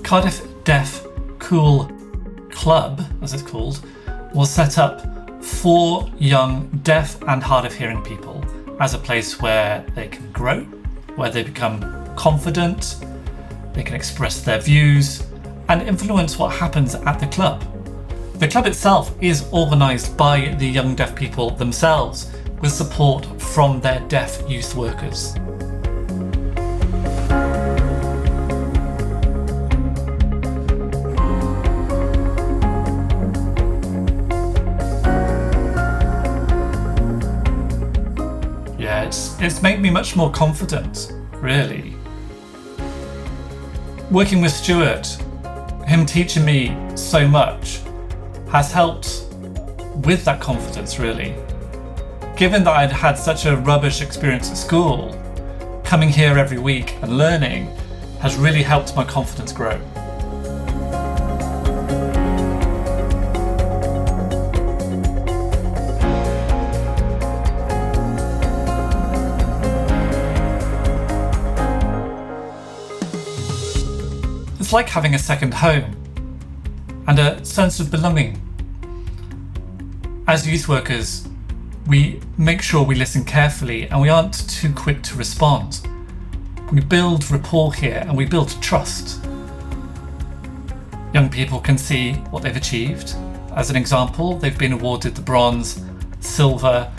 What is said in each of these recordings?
Cardiff Deaf Cool Club, as it's called, was set up for young deaf and hard of hearing people as a place where they can grow, where they become confident, they can express their views and influence what happens at the club. The club itself is organised by the young deaf people themselves with support from their deaf youth workers. Yeah, it's made me much more confident, really. Working with Stuart, him teaching me so much, has helped with that confidence, really. Given that I'd had such a rubbish experience at school, coming here every week and learning has really helped my confidence grow. It's like having a second home and a sense of belonging. As youth workers, we make sure we listen carefully and we aren't too quick to respond. We build rapport here and we build trust. Young people can see what they've achieved. As an example, they've been awarded the Bronze, Silver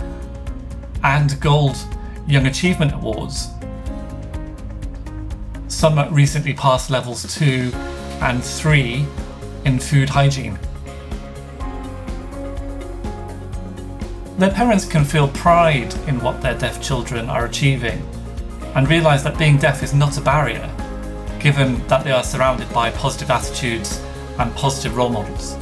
and Gold Young Achievement Awards. Some recently passed levels 2 and 3 in food hygiene. Their parents can feel pride in what their deaf children are achieving and realise that being deaf is not a barrier, given that they are surrounded by positive attitudes and positive role models.